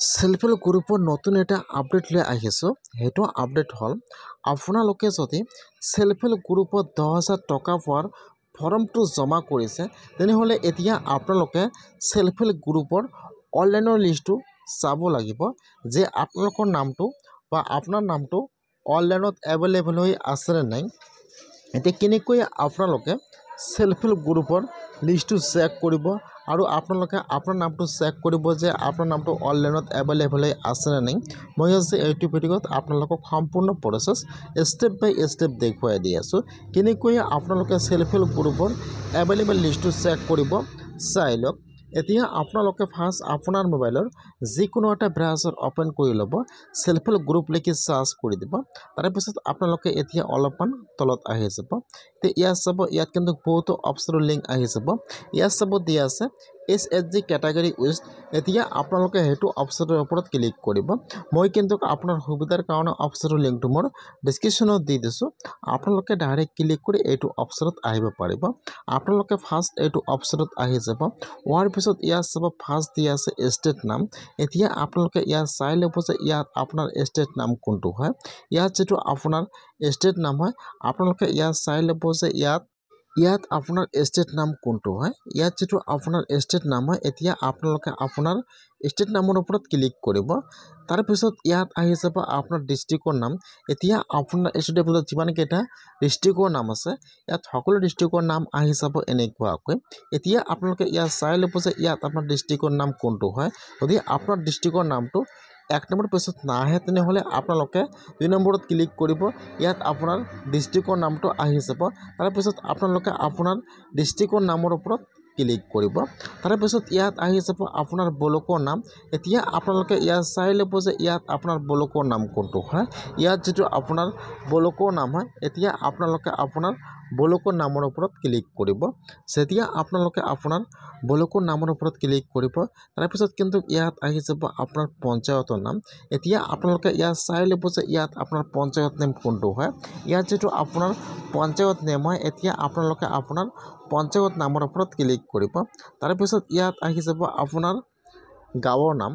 Self help গ্ৰুপৰ নতুন এটা আপডেট লৈ আহিছোঁ। সেইটো আপডেট হ'ল আপোনালোকে যদি সেলফ হেল্প গ্ৰুপত 10,000 টকা পোৱাৰ ফৰ্মটো জমা কৰিছে, তেনেহ'লে এতিয়া আপোনালোকে সেলফ হেল্প গ্ৰুপৰ অনলাইনৰ লিষ্টটো চাব লাগিব যে আপোনালোকৰ নামটো বা আপোনাৰ নামটো অনলাইনত এভেইলেবল হৈ আছেনে নাই। এতিয়া কেনেকৈ আপোনালোকে সেলফ হেল্প গ্ৰুপৰ লিষ্টটো চেক কৰিব আৰু আপোনালোকে আপোনাৰ নামটো চেক কৰিব যে আপোনাৰ নামটো অনলাইনত এভেইলেবল হৈ আছেনে নাই। মই আজি এইটো ভিডিঅ'ত আপোনালোকক সম্পূৰ্ণ প্ৰচেছ ষ্টেপ বাই ষ্টেপ দেখুৱাই দি আছোঁ। কেনেকৈ আপোনালোকে সেলফ হেল্প গ্ৰুপৰ এভেইলেবল লিষ্টটো চেক কৰিব চাই লওক। এতিয়া আপোনালোকে ফাৰ্ষ্ট আপোনাৰ মোবাইলৰ যিকোনো এটা ব্ৰাউজাৰ অপেন কৰি ল'ব, সেলফ হেল্প গ্ৰুপ লিখি চাৰ্চ কৰি দিব। তাৰপিছত আপোনালোকে এতিয়া অলপমান তলত আহি যাব। তো ইয়াত চাব, ইয়াত কিন্তু বহুতো অপশ্যনৰ লিংক আহি যাব। ইয়াত চাব দিয়া আছে SHG কেটাগৰী উইষ্ট। এতিয়া আপোনালোকে সেইটো অপশ্যনৰ ওপৰত ক্লিক কৰিব। মই কিন্তু আপোনাৰ সুবিধাৰ কাৰণে অপশ্যনৰ লিংকটো মোৰ ডিছক্ৰিপশ্যনত দি দিছোঁ। আপোনালোকে ডাইৰেক্ট ক্লিক কৰি এইটো অপশ্যনত আহিব পাৰিব। আপোনালোকে ফাৰ্ষ্ট এইটো অপশ্যনত আহি যাব। হোৱাৰ পিছত ইয়াত চাব ফাৰ্ষ্ট দিয়া আছে ষ্টেট নাম। এতিয়া আপোনালোকে ইয়াত চাই ল'ব যে ইয়াত আপোনাৰ ষ্টেট নাম কোনটো হয়। ইয়াত যিটো আপোনাৰ ষ্টেট নাম হয়, আপোনালোকে ইয়াত চাই ল'ব যে ইয়াত আপোনাৰ ষ্টেট নাম কোনটো হয়। ইয়াত যিটো আপোনাৰ ষ্টেট নাম হয়, এতিয়া আপোনালোকে আপোনাৰ ষ্টেট নামৰ ওপৰত ক্লিক কৰিব। তাৰপিছত ইয়াত আহি যাব আপোনাৰ ডিষ্ট্ৰিক্টৰ নাম। এতিয়া আপোনাৰ ষ্টেটত যিমানকেইটা ডিষ্ট্ৰিক্টৰ নাম আছে, ইয়াত সকলো ডিষ্ট্ৰিক্টৰ নাম আহি যাব এনেকুৱাকৈ। এতিয়া আপোনালোকে ইয়াত চাই ল'ব যে ইয়াত আপোনাৰ ডিষ্ট্ৰিক্টৰ নাম কোনটো হয়। যদি আপোনাৰ ডিষ্ট্ৰিক্টৰ নামটো 1 নম্বৰ পেজত নাহে, তেনেহ'লে আপোনালোকে 2 নম্বৰত ক্লিক কৰিব। ইয়াত আপোনাৰ ডিষ্ট্ৰিক্টৰ নামটো আহি যাব। তাৰপিছত আপোনালোকে আপোনাৰ ডিষ্ট্ৰিক্টৰ নামৰ ওপৰত ক্লিক কৰিব। তাৰপিছত ইয়াত আহি যাব আপোনাৰ ব্লকৰ নাম। এতিয়া আপোনালোকে ইয়াত চাই ল'ব যে ইয়াত আপোনাৰ ব্লকৰ নাম কোনটো হয়। ইয়াত যিটো আপোনাৰ ব্লকৰ নাম হয়, এতিয়া আপোনালোকে আপোনাৰ ব্লকৰ নামৰ ওপৰত ক্লিক কৰিব। যেতিয়া আপোনালোকে আপোনাৰ ব্লকৰ নামৰ ওপৰত ক্লিক কৰিব, তাৰপিছত কিন্তু ইয়াত আহি যাব আপোনাৰ পঞ্চায়তৰ নাম। এতিয়া আপোনালোকে ইয়াত চাই ল'ব যে ইয়াত আপোনাৰ পঞ্চায়ত নেম কোনটো হয়। ইয়াত যিটো আপোনাৰ পঞ্চায়ত নেম হয়, এতিয়া আপোনালোকে আপোনাৰ পঞ্চায়ত নামৰ ওপৰত ক্লিক কৰিব। তাৰপিছত ইয়াত আহি যাব আপোনাৰ গাঁৱৰ নাম।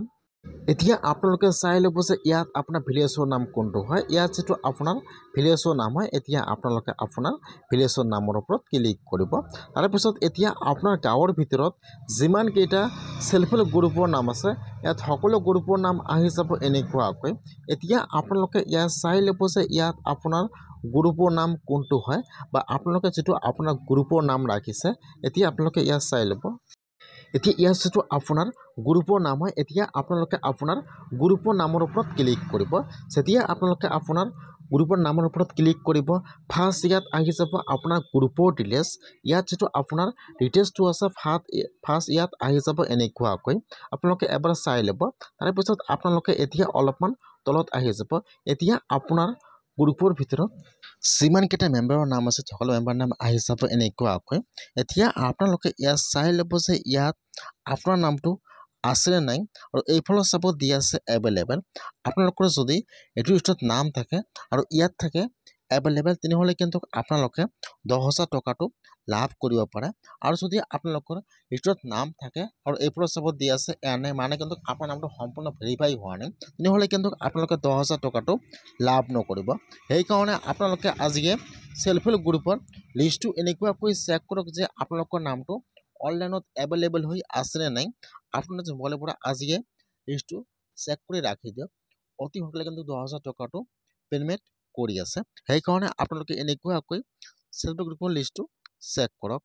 এতিয়া আপোনালোকে চাই ল'ব যে ইয়াত আপোনাৰ ভিলেজৰ নাম কোনটো হয়। ইয়াত যিটো আপোনাৰ ভিলেজৰ নাম হয়, এতিয়া আপোনালোকে আপোনাৰ ভিলেজৰ নামৰ ওপৰত ক্লিক কৰিব। তাৰপিছত এতিয়া আপোনাৰ গাঁৱৰ ভিতৰত যিমানকেইটা সেলফ হেল্প গ্ৰুপৰ নাম আছে, ইয়াত সকলো গ্ৰুপৰ নাম আহি যাব এনেকুৱাকৈ। এতিয়া আপোনালোকে ইয়াত চাই ল'ব যে ইয়াত আপোনাৰ গ্ৰুপৰ নাম কোনটো হয় বা আপোনালোকে যিটো আপোনাৰ গ্ৰুপৰ নাম ৰাখিছে, এতিয়া আপোনালোকে ইয়াত চাই ল'ব। এতিয়া ইয়াত যিটো আপোনাৰ গ্ৰুপৰ নাম হয়, এতিয়া আপোনালোকে আপোনাৰ গ্ৰুপৰ নামৰ ওপৰত ক্লিক কৰিব। যেতিয়া আপোনালোকে আপোনাৰ গ্ৰুপৰ নামৰ ওপৰত ক্লিক কৰিব, ফাৰ্ষ্ট ইয়াত আহি যাব আপোনাৰ গ্ৰুপৰ ডিটেইলছ। ইয়াত যিটো আপোনাৰ ডিটেইলছটো আছে, ফাৰ্ষ্ট ইয়াত আহি যাব এনেকুৱাকৈ। আপোনালোকে এবাৰ চাই ল'ব। তাৰপিছত আপোনালোকে এতিয়া অলপমান তলত আহি যাব। এতিয়া আপোনাৰ গ্ৰুপৰ ভিতৰত যিমানকেইটা মেম্বাৰৰ নাম আছে, সকলো মেম্বাৰৰ নাম আহি যাব এনেকুৱাকৈ। এতিয়া আপোনালোকে ইয়াত চাই ল'ব যে ইয়াত আপোনাৰ নামটো আছেনে নাই, আৰু এইফালে চাব দিয়া আছে এভেইলেবল। আপোনালোকৰ যদি এইটো লিষ্টত নাম থাকে আৰু ইয়াত থাকে এভেইলেবল, তেনেহ'লে কিন্তু আপোনালোকে 10,000 টকাটো লাভ কৰিব পাৰে। আৰু যদি আপোনালোকৰ লিষ্টত নাম থাকে আৰু এইফালে চাব দিয়া আছে এনে, মানে কিন্তু আপোনাৰ নামটো সম্পূৰ্ণ ভেৰিফাই হোৱা নাই, তেনেহ'লে কিন্তু আপোনালোকে 10,000 টকাটো লাভ নকৰিব। সেইকাৰণে আপোনালোকে আজিয়ে সেলফ হেল্প গ্ৰুপৰ লিষ্টটো এনেকুৱাকৈ চেক কৰক যে আপোনালোকৰ নামটো অনলাইনত এভেইলেবল হৈ আছেনে নাই। আপোনাৰ মোবাইলৰ পৰা আজিয়ে লিষ্টটো চেক কৰি ৰাখি দিয়ক। অতি সোনকালে কিন্তু 10,000 টকাটো পে'মেণ্ট কৰি আছে। সেইকাৰণে আপোনালোকে এনেকুৱাকৈ সেলফ হেল্প গ্ৰুপৰ লিষ্টটো চেক কৰক।